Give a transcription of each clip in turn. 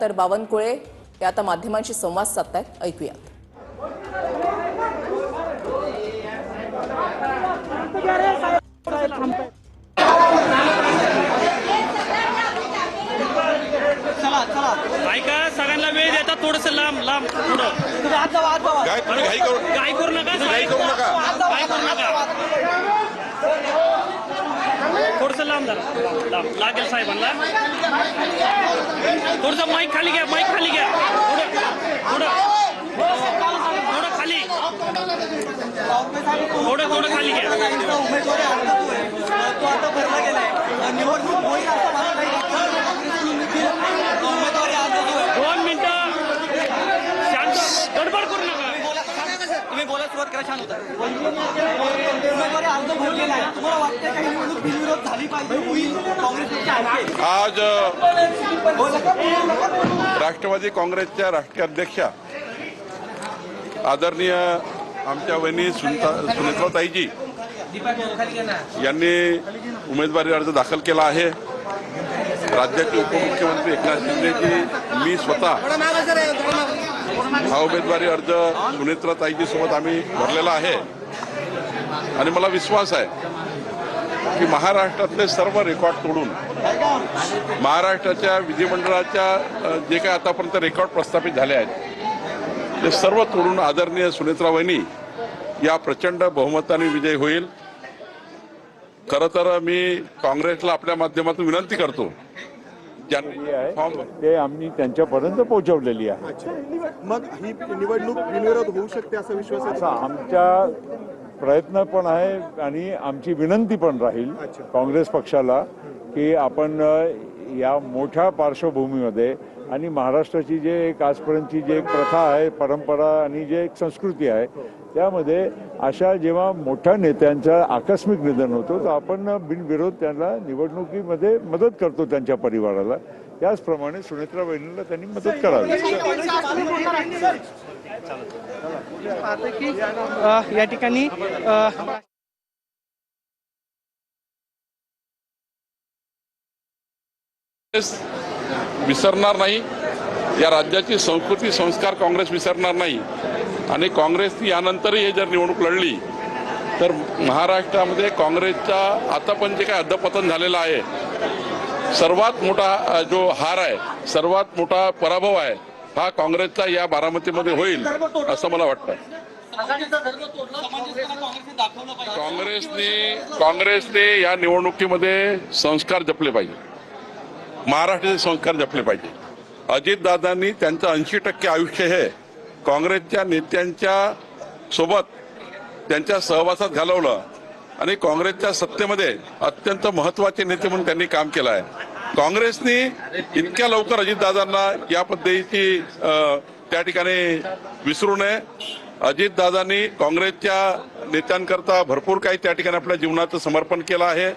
तर बावनकुळे हे आता माध्यमांशी संवाद साधतायत, ऐकूयात. ऐका, सगळ्यांना वेळ देता, थोडस लांब लांब थोडं काय करू नका, थोडस लांब झालं, लांब लागेल साहेबांना. थोडस माईक खाली घ्या, माईक खाली घ्या, थोडं थोडं खाली, थोडं खाली घ्या. गडबड करू नका. तुम्ही बोलायला सुरुवात करा, छान होतं. उमेदवारी अर्ज भरलेला आहे. तुम्हाला वाटतं काही निवडणूक बिनविरोध झाली पाहिजे, होईल काँग्रेसची? आज राष्ट्रवादी काँग्रेसच्या राष्ट्रीय अध्यक्षा आदरणीय आमच्या वहिनी सुनेत्राताईजी यांनी उमेदवारी अर्ज दाखल केला आहे. राज्याचे उपमुख्यमंत्री एकनाथ शिंदेजी, मी स्वतः हा उमेदवारी अर्ज सुनेत्राताईजी सोबत आम्ही भरलेला आहे आणि मला विश्वास आहे की महाराष्ट्रातले सर्व रेकॉर्ड तोडून महाराष्ट्राच्या विधिमंडळाच्या जे काही आतापर्यंत रेकॉर्ड प्रस्थापित झाले आहेत ते सर्व तोडून आदरणीय सुनेत्रा वहिनी या प्रचंड बहुमताने विजय होईल. खरं तर मी काँग्रेसला आपल्या माध्यमातून विनंती करतो ते आम्ही त्यांच्यापर्यंत पोहोचवलेली आहे. मग ही निवडणूक बिनविरोध होऊ शकते असा विश्वास आहे? आमच्या प्रयत्न पण आहे आणि आमची विनंती पण राहील काँग्रेस पक्षाला की आपण या मोठ्या पार्श्वभूमीमध्ये आणि महाराष्ट्राची जे एक आजपर्यंतची जे एक प्रथा आहे, परंपरा आणि जे एक संस्कृती आहे, त्यामध्ये अशा जेव्हा मोठ्या नेत्यांचं आकस्मिक निधन होतं तर आपण बिनविरोध त्यांना निवडणुकीमध्ये मदत करतो त्यांच्या परिवाराला. त्याचप्रमाणे सुनेत्रा वहिनीला त्यांनी मदत करावी. या ठिकाणी विसरणार नाही, या राज्याची संस्कृती संस्कार काँग्रेस विसरणार नाही आणि काँग्रेसनी यानंतरही हे जर निवडणूक लढली तर महाराष्ट्रामध्ये काँग्रेसचा आता पण जे काय अधपतन झालेलं आहे, सर्वात मोठा जो हार आहे, सर्वात मोठा पराभव आहे, हा काँग्रेसचा या बारामतीमध्ये होईल असं मला वाटतं. काँग्रेसने या निवडणुकीमध्ये संस्कार जपले पाहिजे, महाराष्ट्राचे संस्कार जपले पाहिजे. अजितदादांनी त्यांचं 80% आयुष्य हे काँग्रेसच्या नेत्यांच्या सोबत त्यांच्या सहवासात घालवलं आणि काँग्रेसच्या सत्तेमध्ये अत्यंत महत्वाचे नेते म्हणून त्यांनी काम केलं आहे. काँग्रेसने इतक्या लवकर अजितदादांना या पद्धतीची त्या ठिकाणी विसरू नये. अजितदादांनी काँग्रेसच्या नेत्यांकरता भरपूर काही त्या ठिकाणी आपल्या जीवनाचं समर्पण केलं आहे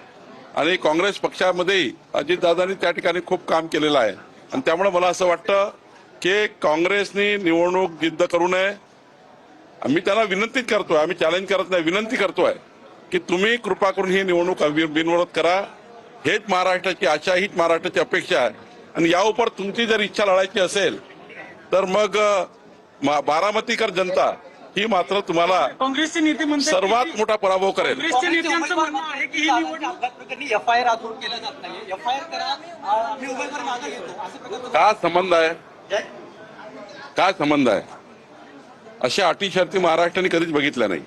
आणि काँग्रेस पक्षामध्येही अजितदादांनी त्या ठिकाणी खूप काम केलेलं आहे आणि त्यामुळे मला असं वाटतं की काँग्रेसने निवडणूक जिद्द करू नये. आम्ही त्यांना विनंतीच करतोय, आम्ही चॅलेंज करत नाही, विनंती करतोय की तुम्ही कृपा करून ही निवडणूक बिनविरोध करा. हेच महाराष्ट्राची आशा, हीच महाराष्ट्राची अपेक्षा आहे आणि यावर तुमची जर इच्छा लढायची असेल तर मग बारामतीकर जनता ही मात्र तुम्हाला काँग्रेसचे नेते म्हणतात सर्वात मोठा पराभव करेल. काँग्रेसच्या नेत्यांचं म्हणणं आहे की ही निवडणूक एफआयआर आजवर केला जात नाही. एफआयआर करा, मी उमेदवारी मागे घेतो असं प्रकार काय संबंध आहे? काय संबंध आहे? अशा अटी शर्ती महाराष्ट्राने कधीच बघितल्या नाही.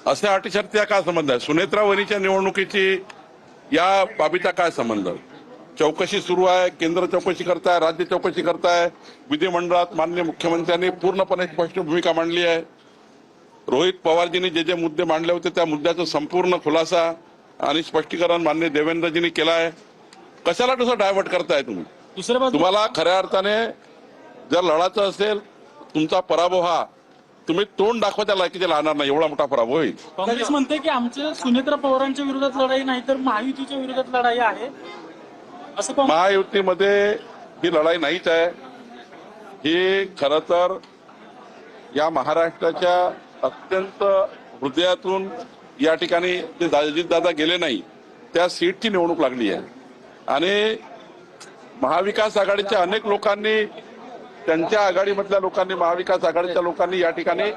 अशा अटी शर्ती काय संबंध आहे? सुनेत्रा वहिनीच्या निवडणुकीची या बाबीचा काय संबंध? चौकशी सुरू आहे, केंद्र चौकशी करताय, राज्य चौकशी करताय, विधिमंडळात माननीय मुख्यमंत्र्यांनी पूर्णपणे स्पष्ट भूमिका मांडली आहे. रोहित पवारजींनी जे जे मुद्दे मांडले होते त्या मुद्द्याचं संपूर्ण खुलासा आणि स्पष्टीकरण माननीय देवेंद्रजींनी केलं आहे. कशाला तसं डायव्हर्ट करताय तुम्ही? तुम्हाला खऱ्या अर्थाने जर लढायचं असेल, तुमचा पराभव हा तुम्ही तोंड दाखवायच्या लायकीचे राहणार नाही, एवढा मोठा पराभव होईल. काँग्रेस म्हणते की आमच्या सुनेत्रा पवारांच्या विरोधात लढाई नाही तर महायुतीच्या विरोधात लढाई आहे असं. महायुतीमध्ये ही लढाई नाहीच आहे. ही खरं तर या महाराष्ट्राच्या अत्यंत हृदयातून या ठिकाणी जे अजितदादा गेले नाही त्या सीटची निवडणूक लागली आहे आणि महाविकास आघाडीच्या अनेक लोकांनी, त्यांच्या आघाडीमधल्या लोकांनी, महाविकास आघाडीच्या लोकांनी या ठिकाणी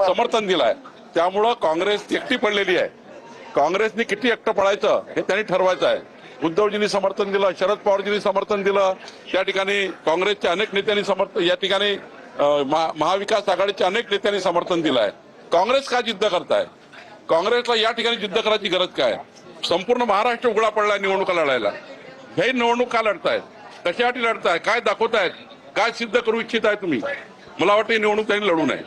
समर्थन दिलं आहे. त्यामुळं काँग्रेस एकटी पडलेली आहे. काँग्रेसने किती एकटं पडायचं हे त्यांनी ठरवायचं आहे. उद्धवजींनी समर्थन दिलं, शरद पवारजींनी समर्थन दिलं, त्या ठिकाणी काँग्रेसच्या अनेक नेत्यांनी समर्थन, या ठिकाणी महाविकास आघाडीच्या अनेक नेत्यांनी समर्थन दिलं आहे. काँग्रेस का जिद्द करताय? काँग्रेसला या ठिकाणी जिद्द करायची गरज काय? संपूर्ण महाराष्ट्र उघडा पडलाय निवडणुका लढायला. हे निवडणूक का लढतायत? कशासाठी लढताय? काय दाखवतायत? काय सिद्ध करू इच्छित आहे तुम्ही? मला वाटतं ही निवडणूक त्यांनी लढू नये.